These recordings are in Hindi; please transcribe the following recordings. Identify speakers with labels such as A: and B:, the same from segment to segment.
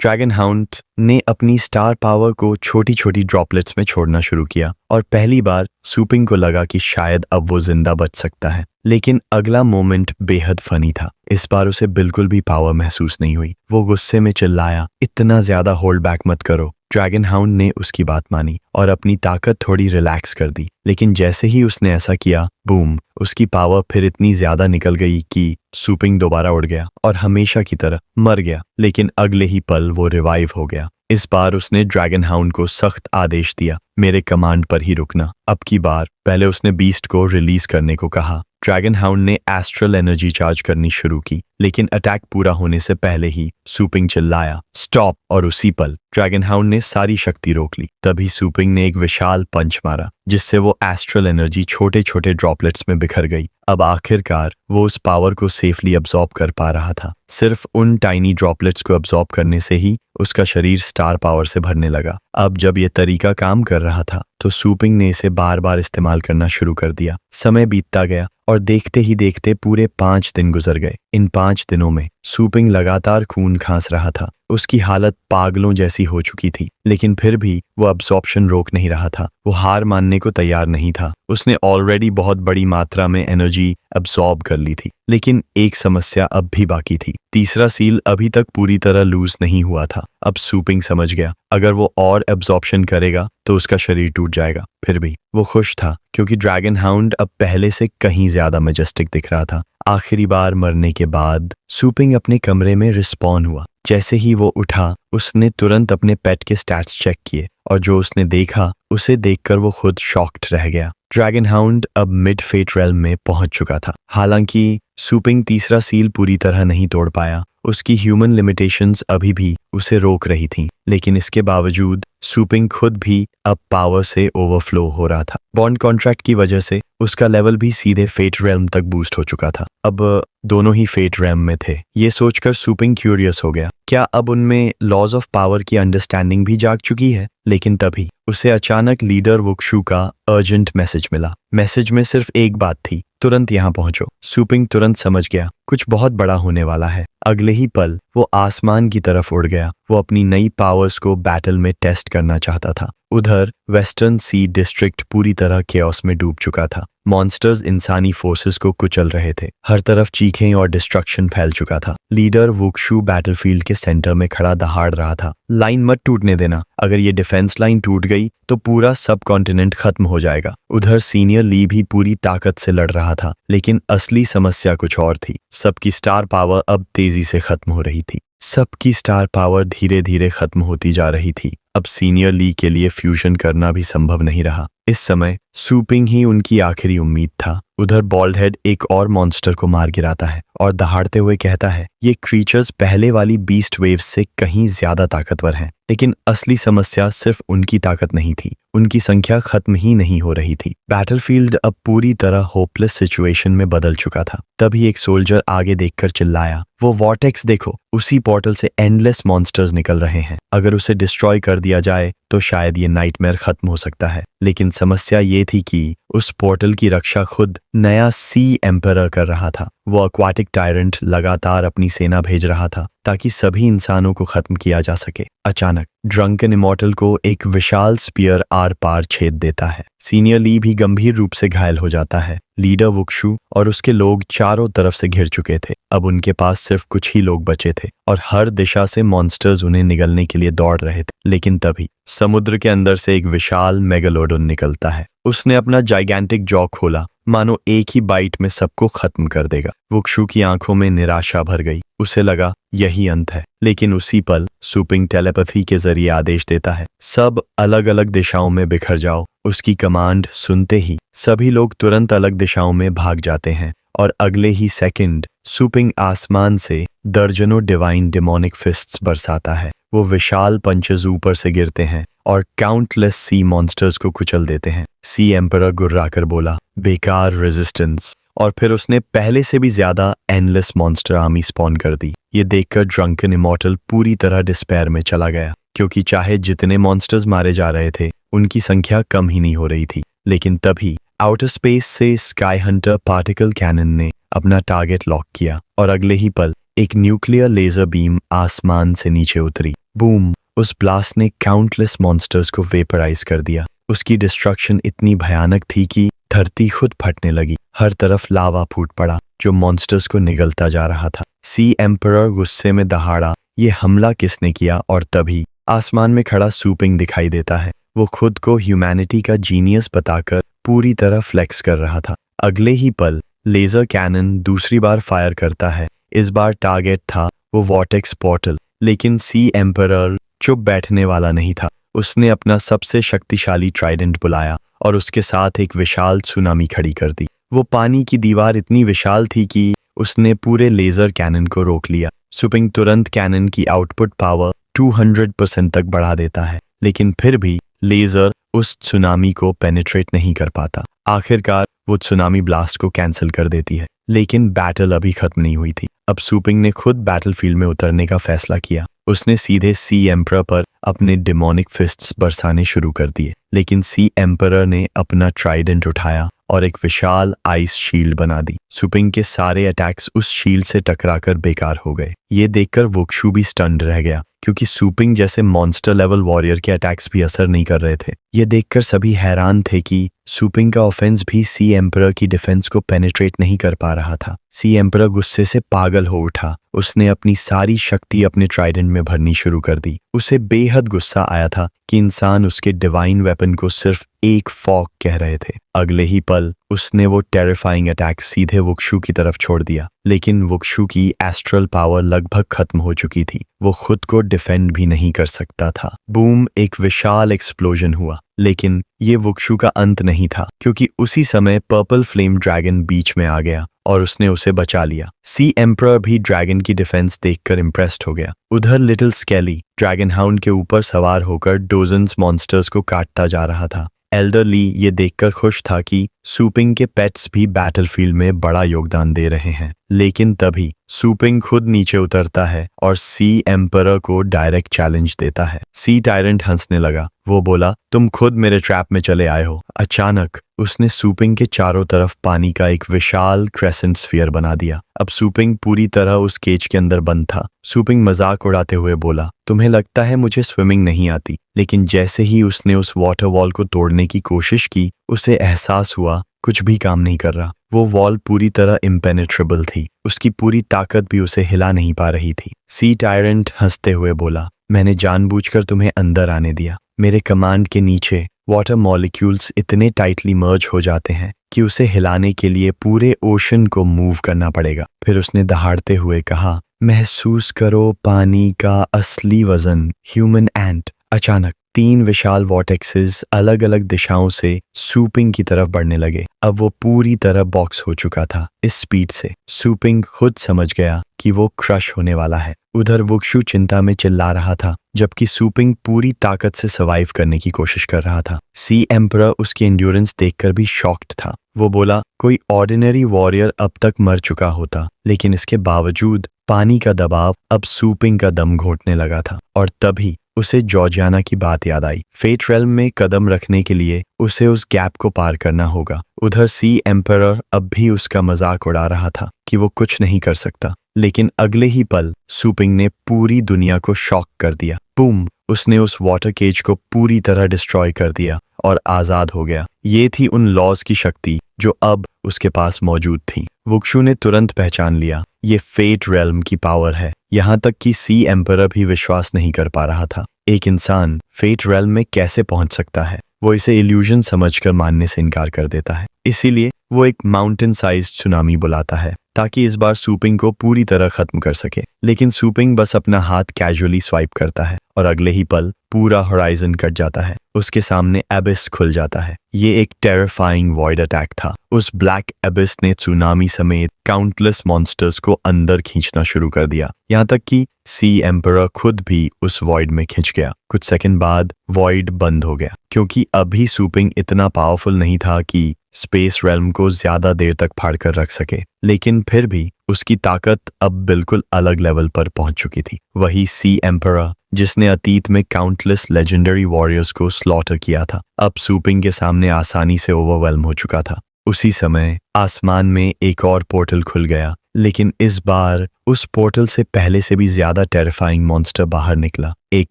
A: ड्रैगन हाउंड ने अपनी स्टार पावर को छोटी छोटी ड्रॉपलेट्स में छोड़ना शुरू किया और पहली बार सूपिंग को लगा कि शायद अब वो जिंदा बच सकता है। लेकिन अगला मोमेंट बेहद फनी था। इस बार उसे बिल्कुल भी पावर महसूस नहीं हुई। वो गुस्से में चिल्लाया, इतना ज्यादा होल्ड बैक मत करो। ड्रैगन हाउंड ने उसकी बात मानी और अपनी ताकत थोड़ी रिलैक्स कर दी। लेकिन जैसे ही उसने ऐसा किया, बूम, उसकी पावर फिर इतनी ज्यादा निकल गई कि सूपिंग दोबारा उड़ गया और हमेशा की तरह मर गया। लेकिन अगले ही पल वो रिवाइव हो गया। इस बार उसने ड्रैगन हाउंड को सख्त आदेश दिया, मेरे कमांड पर ही रुकना। अब की बार पहले उसने बीस्ट को रिलीज करने को कहा। ड्रैगन हाउंड ने एस्ट्रल एनर्जी चार्ज करनी शुरू की, लेकिन अटैक पूरा होने से पहले ही सूपिंग चिल्लाया, स्टॉप, और उसी पल ड्रैगन हाउंड ने सारी शक्ति रोक ली। तभी सूपिंग ने एक विशाल पंच मारा, जिससे वो एस्ट्रल एनर्जी छोटे छोटे ड्रॉपलेट्स में बिखर गई। अब आखिरकार वो उस पावर को सेफली अब्सॉर्ब कर पा रहा था। सिर्फ उन टाइनी ड्रॉपलेट्स को अब्सॉर्ब करने से ही उसका शरीर स्टार पावर से भरने लगा। अब जब ये तरीका काम कर रहा था तो सूपिंग ने इसे बार बार इस्तेमाल करना शुरू कर दिया। समय बीतता गया और देखते ही देखते पूरे 5 दिन गुजर गए। इन 5 दिनों में सूपिंग लगातार खून खांस रहा था। उसकी हालत पागलों जैसी हो चुकी थी, लेकिन फिर भी वो अब्सॉर्प्शन रोक नहीं रहा था। वो हार मानने को तैयार नहीं था। उसने ऑलरेडी बहुत बड़ी मात्रा में एनर्जी अब्सॉर्ब कर ली थी, लेकिन एक समस्या अब भी बाकी थी। तीसरा सील अभी तक पूरी तरह लूज नहीं हुआ था। अब सूपिंग समझ गया, अगर वो और एब्सॉर्प्शन करेगा तो उसका शरीर टूट जाएगा। फिर भी वो खुश था, क्योंकि ड्रैगन हाउंड अब पहले से कहीं ज्यादा मैजेस्टिक दिख रहा था। आखिरी बार मरने के बाद सूपिंग अपने कमरे में रिस्पॉन हुआ। जैसे ही वो उठा, उसने तुरंत अपने पेट के स्टैट्स चेक किए और जो उसने देखा उसे देखकर वो खुद शॉक्ड रह गया। ड्रैगन हाउंड अब मिड फेट रेल्म में पहुंच चुका था। हालांकि सूपिंग तीसरा सील पूरी तरह नहीं तोड़ पाया, उसकी ह्यूमन लिमिटेशंस अभी भी उसे रोक रही थीं, लेकिन इसके बावजूद सूपिंग खुद भी अब पावर से ओवरफ्लो हो रहा था। बॉन्ड कॉन्ट्रैक्ट की वजह से उसका लेवल भी सीधे फेट रेल्म तक बूस्ट हो चुका था। अब दोनों ही फेट रेल्म में थे। ये सोचकर सूपिंग क्यूरियस हो गया, क्या अब उनमें लॉज ऑफ पावर की अंडरस्टैंडिंग भी जाग चुकी है? लेकिन तभी उसे अचानक लीडर वुक्शु का अर्जेंट मैसेज मिला। मैसेज में सिर्फ एक बात थी, तुरंत यहाँ पहुंचो। सूपिंग तुरंत समझ गया, कुछ बहुत बड़ा होने वाला है। अगले ही पल वो आसमान की तरफ उड़ गया। वो अपनी नई पावर्स को बैटल में टेस्ट करना चाहता था। उधर वेस्टर्न सी डिस्ट्रिक्ट पूरी तरह केओस में डूब चुका था। मॉन्स्टर्स इंसानी फोर्सेस को कुचल रहे थे। हर तरफ चीखें और डिस्ट्रक्शन फैल चुका था। लीडर वुक्शु बैटलफील्ड के सेंटर में खड़ा दहाड़ रहा था, लाइन मत टूटने देना। अगर ये डिफेंस लाइन टूट गई तो पूरा सब कॉन्टिनेंट खत्म हो जाएगा। उधर सीनियर ली भी पूरी ताकत से लड़ रहा था, लेकिन असली समस्या कुछ और थी। सबकी स्टार पावर अब तेजी से खत्म हो रही थी। सबकी स्टार पावर धीरे धीरे खत्म होती जा रही थी। अब सीनियर ली के लिए फ्यूजन करना भी संभव नहीं रहा। इस समय सूपिंग ही उनकी आखिरी उम्मीद था। उधर बॉल्ड हेड एक और मॉन्स्टर को मार गिराता है और दहाड़ते हुए कहता है, ये क्रीचर्स पहले वाली बीस्ट वेव्स से कहीं ज्यादा ताकतवर हैं। लेकिन असली समस्या सिर्फ उनकी ताकत नहीं थी, उनकी संख्या खत्म ही नहीं हो रही थी। बैटलफील्ड अब पूरी तरह होपलेस सिचुएशन में बदल चुका था। तभी एक सोल्जर आगे देखकर चिल्लाया, वो वॉर्टेक्स देखो, उसी पोर्टल से एंडलेस मॉन्स्टर्स निकल रहे हैं। अगर उसे डिस्ट्रॉय कर दिया जाए तो शायद ये नाइटमेयर खत्म हो सकता है। लेकिन समस्या ये थी कि उस पोर्टल की रक्षा खुद नया सी एम्परर कर रहा था। वो एक्वाटिक टायरेंट लगातार अपनी सेना भेज रहा था ताकि सभी इंसानों को खत्म किया जा सके। अचानक ड्रंकन इमॉर्टल को एक विशाल स्पीयर आर पार छेद देता है। सीनियर ली भी गंभीर रूप से घायल हो जाता है। लीडर वुक्शु और उसके लोग चारों तरफ से घिर चुके थे। अब उनके पास सिर्फ कुछ ही लोग बचे थे और हर दिशा से मॉन्स्टर्स उन्हें निगलने के लिए दौड़ रहे थे। लेकिन तभी समुद्र के अंदर से एक विशाल मेगालोडोन निकलता है। उसने अपना जाइगेंटिक जॉ खोला, मानो एक ही बाइट में सबको खत्म कर देगा। वुक्शु की आंखों में निराशा भर गई। उसे लगा यही अंत है। लेकिन उसी पल सूपिंग टेलीपैथी के जरिए आदेश देता है, सब अलग अलग दिशाओं में बिखर जाओ। उसकी कमांड सुनते ही सभी लोग तुरंत अलग दिशाओं में भाग जाते हैं और अगले ही सेकंड सूपिंग आसमान से दर्जनों डिवाइन डेमोनिक फिस्ट्स बरसाता है। वो विशाल पंचेस ऊपर से गिरते हैं और काउंटलेस सी मॉन्स्टर्स को कुचल देते हैं। सी एम्परर गुर्राकर बोला, बेकार रेजिस्टेंस, और फिर उसने पहले से भी ज्यादा एंडलेस मॉन्स्टर आर्मी स्पॉन कर दी। ये देखकर ड्रंकन इमॉर्टल पूरी तरह डिस्पेयर में चला गया, क्योंकि चाहे जितने मॉन्स्टर्स मारे जा रहे थे उनकी संख्या कम ही नहीं हो रही थी। लेकिन तभी आउटर स्पेस से स्काई हंटर पार्टिकल कैनन ने अपना टारगेट लॉक किया और अगले ही पल एक न्यूक्लियर लेजर बीम आसमान से नीचे उतरी। बूम! उस ब्लास्ट ने काउंटलेस मॉन्स्टर्स को वेपराइज कर दिया। उसकी डिस्ट्रक्शन इतनी भयानक थी कि धरती खुद फटने लगी। हर तरफ लावा फूट पड़ा जो मॉन्स्टर्स को निगलता जा रहा था। सी एम्परर गुस्से में दहाड़ा, ये हमला किसने किया? और तभी आसमान में खड़ा सूपिंग दिखाई देता है। वो खुद को ह्यूमैनिटी का जीनियस बताकर पूरी तरह फ्लेक्स कर रहा था। अगले ही पल लेजर कैनन दूसरी बार फायर करता है। इस बार टारगेट था वो वॉर्टेक्स पोर्टल, लेकिन सी एम्परर चुप बैठने वाला नहीं था। उसने अपना सबसे शक्तिशाली ट्राइडेंट बुलाया और उसके साथ एक विशाल सुनामी खड़ी कर दी। वो पानी की दीवार इतनी विशाल थी कि उसने पूरे लेजर कैनन को रोक लिया। सूपिंग तुरंत कैनन की आउटपुट पावर 200% तक बढ़ा देता है, लेकिन फिर भी लेजर उस सुनामी को पेनिट्रेट नहीं कर पाता। आखिरकार वो सुनामी ब्लास्ट को कैंसिल कर देती है, लेकिन बैटल अभी खत्म नहीं हुई थी। अब सूपिंग ने खुद बैटलफील्ड में उतरने का फैसला किया। उसने सीधे सी एम्परर पर अपने डिमोनिक फिस्ट्स बरसाने शुरू कर दिए, लेकिन सी एम्परर ने अपना ट्राइडेंट उठाया और एक विशाल आइस शील्ड बना दी। सूपिंग के सारे अटैक्स उस शील्ड से टकराकर बेकार हो गए। ये देखकर वुक्शु भी स्टन्ड रह गया, क्योंकि सूपिंग जैसे मॉन्स्टर लेवल वॉरियर के अटैक्स भी असर नहीं कर रहे थे। ये देखकर सभी हैरान थे कि सूपिंग का ऑफेंस भी सी एम्परर की डिफेंस को पेनिट्रेट नहीं कर पा रहा था। सी एम्परर गुस्से से पागल हो उठा। उसने अपनी सारी शक्ति अपने ट्राइडेंट में भरनी शुरू कर दी। उसे बेहद गुस्सा आया था कि इंसान उसके डिवाइन वेपन को सिर्फ एक फॉक कह रहे थे। अगले ही पल उसने वो टेरिफाइंग अटैक सीधे वुक्शु की तरफ छोड़ दिया, लेकिन वुक्शु की एस्ट्रल पावर लगभग खत्म हो चुकी थी। वो खुद को डिफेंड भी नहीं कर सकता था। बूम! एक विशाल एक्सप्लोजन हुआ, लेकिन ये वुक्शु का अंत नहीं था, क्योंकि उसी समय पर्पल फ्लेम ड्रैगन बीच में आ गया और उसने उसे बचा लिया। सी एम्परर भी ड्रैगन की डिफेंस देखकर इम्प्रेस्ड हो गया। उधर लिटिल स्केली ड्रैगन हाउंड के ऊपर सवार होकर डोजन्स मॉन्स्टर्स को काटता जा रहा था। एल्डर ली ये देखकर खुश था कि सूपिंग के पेट्स भी बैटलफील्ड में बड़ा योगदान दे रहे हैं, लेकिन तभी सूपिंग खुद नीचे उतरता है और सी एम्परर को डायरेक्ट चैलेंज देता है। सी टायरेंट हंसने लगा। वो बोला, तुम खुद मेरे ट्रैप में चले आए हो। अचानक उसने सूपिंग के चारों तरफ पानी का एक विशाल क्रेसेंट स्फीयर बना दिया। अब सूपिंग पूरी तरह उस केज के अंदर बंद था। सूपिंग मजाक उड़ाते हुए बोला, तुम्हें लगता है मुझे स्विमिंग नहीं आती? लेकिन जैसे ही उसने उस वाटर वॉल को तोड़ने की कोशिश की, उसे एहसास हुआ कुछ भी काम नहीं कर रहा। वो वॉल पूरी तरह इम्पेनेट्रेबल थी। उसकी पूरी ताकत भी उसे हिला नहीं पा रही थी। सी टायरेंट हंसते हुए बोला, मैंने जानबूझकर तुम्हें अंदर आने दिया। मेरे कमांड के नीचे वाटर मॉलिक्यूल्स इतने टाइटली मर्ज हो जाते हैं कि उसे हिलाने के लिए पूरे ओशन को मूव करना पड़ेगा। फिर उसने दहाड़ते हुए कहा, महसूस करो पानी का असली वजन, ह्यूमन एंट। अचानक 3 विशाल वॉर्टेक्सेस अलग अलग दिशाओं से सूपिंग की तरफ बढ़ने लगे। अब वो पूरी तरह बॉक्स हो चुका था। इस स्पीड से सूपिंग खुद समझ गया कि वो क्रश होने वाला है। उधर वुक्शु चिंता में चिल्ला रहा था, जबकि सूपिंग पूरी ताकत से सर्वाइव करने की कोशिश कर रहा था। सी एम्परर उसकी एंड्योरेंस देखकर भी शॉक्ड था। वो बोला, कोई ऑर्डिनरी वॉरियर अब तक मर चुका होता, लेकिन इसके बावजूद पानी का दबाव अब सूपिंग का दम घोटने लगा था। और तभी उसे जॉर्जियाना की बात याद आई। फेट रेल्म में कदम रखने के लिए उसे उस गैप को पार करना होगा। उधर सी एम्परर अब भी उसका मजाक उड़ा रहा था कि वो कुछ नहीं कर सकता, लेकिन अगले ही पल सूपिंग ने पूरी दुनिया को शॉक कर दिया। बूम! उसने उस वाटर केज को पूरी तरह डिस्ट्रॉय कर दिया और आजाद हो गया। ये थी उन लॉज की शक्ति जो अब उसके पास मौजूद थी। वुक्शु ने तुरंत पहचान लिया, ये फेट रेल्म की पावर है। यहाँ तक कि सी एम्परर भी विश्वास नहीं कर पा रहा था। एक इंसान फेट रेल्म में कैसे पहुंच सकता है? वो इसे इल्यूजन समझकर मानने से इनकार कर देता है। इसीलिए वो एक माउंटेन साइज सुनामी बुलाता है ताकि इस बार सूपिंग को पूरी तरह खत्म कर सके। लेकिन सूपिंग बस अपना हाथ कैजुअली स्वाइप करता है और अगले ही पल पूरा होराइजन कट जाता है। उसके सामने एबिस खुल जाता है। ये एक टेरिफाइंग वॉइड अटैक था। उस ब्लैक एबिस ने सुनामी समेत काउंटलेस मॉन्स्टर्स को अंदर खींचना शुरू कर दिया, यहाँ तक कि सी एम्परर खुद भी उस वॉइड में खिंच गया। कुछ सेकंड बाद वॉइड बंद हो गया, क्योंकि अभी सूपिंग इतना पावरफुल नहीं था कि स्पेस रेल्म को ज्यादा देर तक फाड़ कर रख सके। लेकिन फिर भी उसकी ताकत अब बिल्कुल अलग लेवल पर पहुंच चुकी थी। वही सी एम्परर जिसने अतीत में काउंटलेस लेजेंडरी वॉरियर्स को स्लॉटर किया था, अब सूपिंग के सामने आसानी से ओवरवेल्म हो चुका था। उसी समय आसमान में एक और पोर्टल खुल गया, लेकिन इस बार उस पोर्टल से पहले से भी ज्यादा टेरिफाइंग मॉन्स्टर बाहर निकला। एक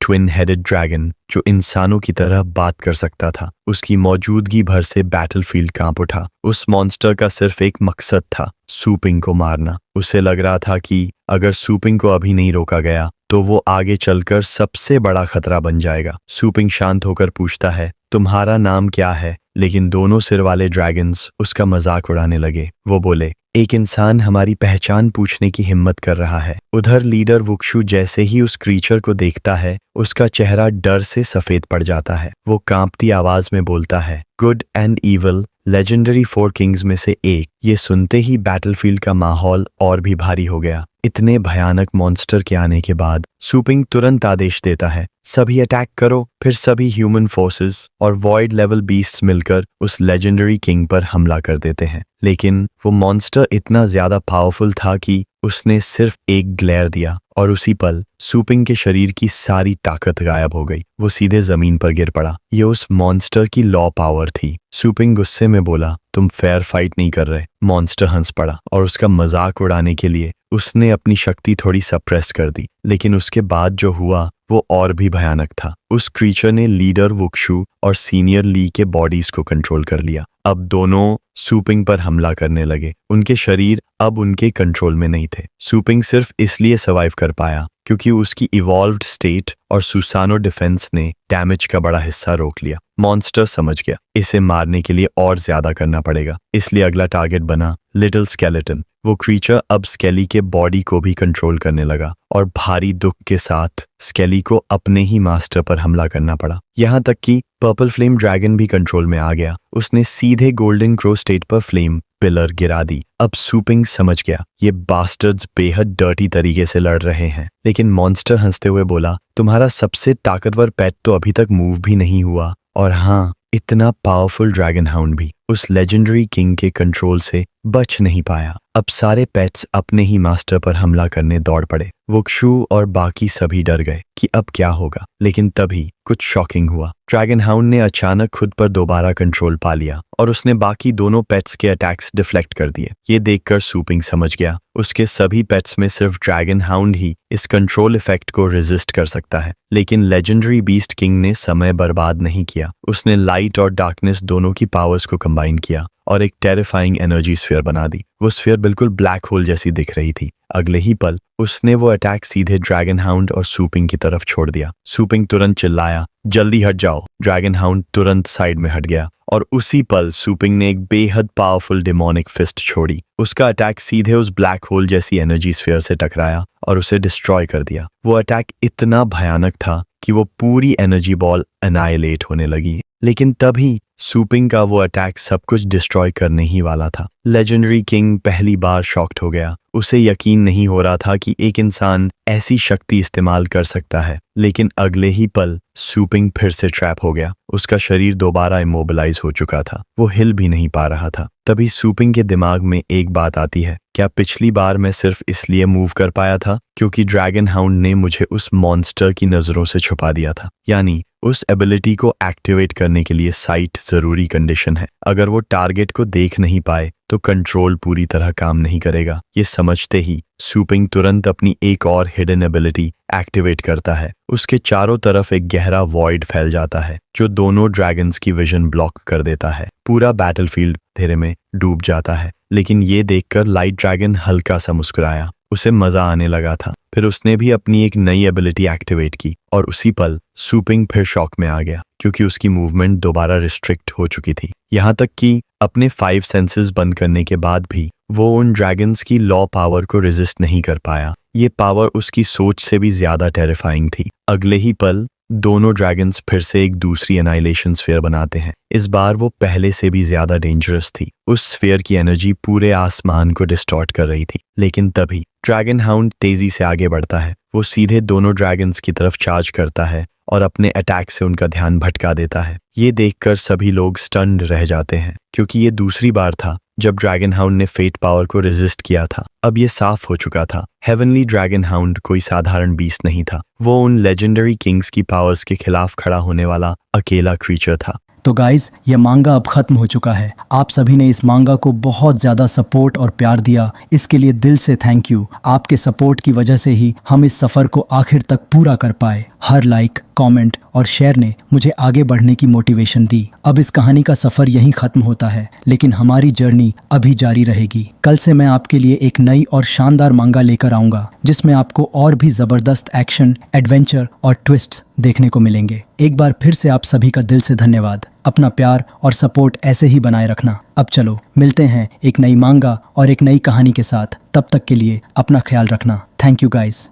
A: ट्विन हेडेड ड्रैगन जो इंसानों की तरह बात कर सकता था। उसकी मौजूदगी भर से बैटलफील्ड कांप उठा। उस मॉन्स्टर का सिर्फ एक मकसद था, सू पिंग को मारना। उसे लग रहा था कि अगर सू पिंग को अभी नहीं रोका गया तो वो आगे चलकर सबसे बड़ा खतरा बन जाएगा। सू पिंग शांत होकर पूछता है, तुम्हारा नाम क्या है? लेकिन दोनों सिर वाले ड्रैगन्स उसका मजाक उड़ाने लगे। वो बोले, एक इंसान हमारी पहचान पूछने की हिम्मत कर रहा है। उधर लीडर वुक्शु जैसे ही उस क्रीचर को देखता है, उसका चेहरा डर से सफेद पड़ जाता है। वो कांपती आवाज में बोलता है, good and evil, legendary 4 Kings में से एक। ये सुनते ही बैटलफील्ड का माहौल और भी भारी हो गया। इतने भयानक मॉन्स्टर के आने के बाद सू पिंग तुरंत आदेश देता है, सभी अटैक करो। फिर सभी ह्यूमन फोर्सेस और वॉइड लेवल बीस्ट्स मिलकर उस लेजेंडरी किंग पर हमला कर देते हैं। लेकिन वो मॉन्स्टर इतना ज्यादा पावरफुल था कि उसने सिर्फ एक ग्लेयर दिया और उसी पल सू पिंग के शरीर की सारी ताकत गायब हो गई। वो सीधे जमीन पर गिर पड़ा। ये उस मॉन्स्टर की लॉ पावर थी। सू पिंग गुस्से में बोला, तुम फेयर फाइट नहीं कर रहे। मॉन्स्टर हंस पड़ा और उसका मजाक उड़ाने के लिए उसने अपनी शक्ति थोड़ी सप्रेस कर दी। लेकिन उसके बाद जो हुआ वो और भी भयानक था। उस क्रीचर ने लीडर वुक्शु और सीनियर ली के बॉडीज को कंट्रोल कर लिया। अब दोनों सू पिंग पर हमला करने लगे। उनके शरीर अब उनके कंट्रोल में नहीं थे। सू पिंग सिर्फ इसलिए सर्वाइव कर पाया क्योंकि उसकी इवॉल्व्ड स्टेट और सुसानो डिफेंस ने डैमेज का बड़ा हिस्सा रोक लिया। मॉन्स्टर समझ गया, इसे मारने के लिए और ज्यादा करना पड़ेगा। इसलिए अगला टारगेट बना लिटिल स्केलेटन। वो क्रीचर अब स्केली के बॉडी को भी कंट्रोल करने लगा और भारी दुख के साथ स्केली को अपने ही मास्टर पर हमला करना पड़ा। यहाँ तक कि पर्पल फ्लेम ड्रैगन भी कंट्रोल में आ गया। उसने सीधे गोल्डन क्रो स्टेट पर फ्लेम पिलर गिरा दी। अब सू पिंग समझ गया, ये बास्टर्ड्स बेहद डर्टी तरीके से लड़ रहे हैं। लेकिन मॉन्स्टर हंसते हुए बोला, तुम्हारा सबसे ताकतवर पेट तो अभी तक मूव भी नहीं हुआ, और हाँ, इतना पावरफुल ड्रैगन हाउंड भी उस लेजेंडरी किंग के कंट्रोल से बच नहीं पाया। अब सारे पेट्स अपने ही मास्टर पर हमला करने दौड़ पड़े। वुक्शु और बाकी सभी डर गए कि अब क्या होगा। लेकिन तभी कुछ शॉकिंग हुआ। ड्रैगन हाउंड ने अचानक खुद पर दोबारा कंट्रोल पा लिया और उसने बाकी दोनों पेट्स के अटैक्स डिफ्लेक्ट कर दिए। ये देखकर सू पिंग समझ गया, उसके सभी पेट्स में सिर्फ ड्रैगन हाउंड ही इस कंट्रोल इफेक्ट को रेजिस्ट कर सकता है। लेकिन लेजेंडरी बीस्ट किंग ने समय बर्बाद नहीं किया। उसने लाइट और डार्कनेस दोनों की पावर्स को कंबाइन किया और एक टेरिफाइंग एनर्जी स्फीयर बना दी। वो स्फीयर बिल्कुल ब्लैक होल जैसी दिख रही थी। अगले ही पल उसने वो अटैक सीधे ड्रैगन हाउंड और सू पिंग की तरफ छोड़ दिया। सू पिंग तुरंत चिल्लाया, जल्दी हट जाओ। ड्रैगन हाउंड तुरंत साइड में हट गया और उसी पल सू पिंग ने एक बेहद पावरफुल डेमोनिक फिस्ट छोड़ी। उसका अटैक सीधे उस ब्लैक होल जैसी एनर्जी स्फीयर से टकराया और उसे डिस्ट्रॉय कर दिया। वो अटैक इतना भयानक था कि वो पूरी एनर्जी बॉल एनाइलेट होने लगी। लेकिन तभी सू पिंग का वो अटैक सब कुछ डिस्ट्रॉय करने ही वाला था। लेजेंडरी किंग पहली बार शॉक्ड हो गया। उसे यकीन नहीं हो रहा था कि एक इंसान ऐसी शक्ति इस्तेमाल कर सकता है। लेकिन अगले ही पल सू पिंग फिर से ट्रैप हो गया। उसका शरीर दोबारा इमोबिलाइज हो चुका था। वो हिल भी नहीं पा रहा था। तभी सू पिंग के दिमाग में एक बात आती है, क्या पिछली बार मैं सिर्फ इसलिए मूव कर पाया था क्योंकि ड्रैगन हाउंड ने मुझे उस मॉन्स्टर की नजरों से छुपा दिया था? यानी उस एबिलिटी को एक्टिवेट करने के लिए साइट जरूरी कंडीशन है। अगर वो टारगेट को देख नहीं पाए तो कंट्रोल पूरी तरह काम नहीं करेगा। ये समझते ही सू पिंग तुरंत अपनी एक और हिडन एबिलिटी एक्टिवेट करता है। उसके चारों तरफ एक गहरा वॉइड फैल जाता है जो दोनों ड्रैगन्स की विजन ब्लॉक कर देता है। पूरा बैटलफील्ड अंधेरे में डूब जाता है। लेकिन ये देखकर लाइट ड्रैगन हल्का सा मुस्कुराया। उसे मजा आने लगा था। फिर उसने भी अपनी एक नई एबिलिटी एक्टिवेट की और उसी पल सू पिंग फिर शॉक में आ गया क्योंकि उसकी मूवमेंट दोबारा रिस्ट्रिक्ट हो चुकी थी। यहाँ तक कि अपने 5 सेंसेस बंद करने के बाद भी वो उन ड्रैगन्स की लॉ पावर को रेजिस्ट नहीं कर पाया। ये पावर उसकी सोच से भी ज्यादा टेरिफाइंग थी। अगले ही पल दोनों ड्रैगन्स फिर से एक दूसरी एनाइलेशन स्फीयर बनाते हैं। इस बार वो पहले से भी ज्यादा डेंजरस थी। उस स्फीयर की एनर्जी पूरे आसमान को डिस्टॉर्ट कर रही थी। लेकिन तभी ड्रैगन हाउंड तेजी से आगे बढ़ता है। वो सीधे दोनों ड्रैगन्स की तरफ चार्ज करता है और अपने अटैक से उनका ध्यान भटका देता है। ये देखकर सभी लोग स्टन्ड रह जाते हैं क्योंकि ये दूसरी बार था जब ड्रैगन हाउंड ने फेट पावर को रेजिस्ट किया था। अब ये साफ हो चुका था, हेवनली ड्रैगन हाउंड कोई साधारण बीस्ट नहीं था। वो उन लेजेंडरी किंग्स की पावर्स के खिलाफ खड़ा होने वाला अकेला क्रीचर था।
B: तो गाइज ये मांगा अब खत्म हो चुका है। आप सभी ने इस मांगा को बहुत ज़्यादा सपोर्ट और प्यार दिया, इसके लिए दिल से थैंक यू। आपके सपोर्ट की वजह से ही हम इस सफ़र को आखिर तक पूरा कर पाए। हर लाइक, कमेंट और शेयर ने मुझे आगे बढ़ने की मोटिवेशन दी। अब इस कहानी का सफ़र यहीं ख़त्म होता है, लेकिन हमारी जर्नी अभी जारी रहेगी। कल से मैं आपके लिए एक नई और शानदार मांगा लेकर आऊँगा, जिसमें आपको और भी ज़बरदस्त एक्शन, एडवेंचर और ट्विस्ट्स देखने को मिलेंगे। एक बार फिर से आप सभी का दिल से धन्यवाद। अपना प्यार और सपोर्ट ऐसे ही बनाए रखना। अब चलो मिलते हैं एक नई मांगा और एक नई कहानी के साथ। तब तक के लिए अपना ख्याल रखना। Thank you guys.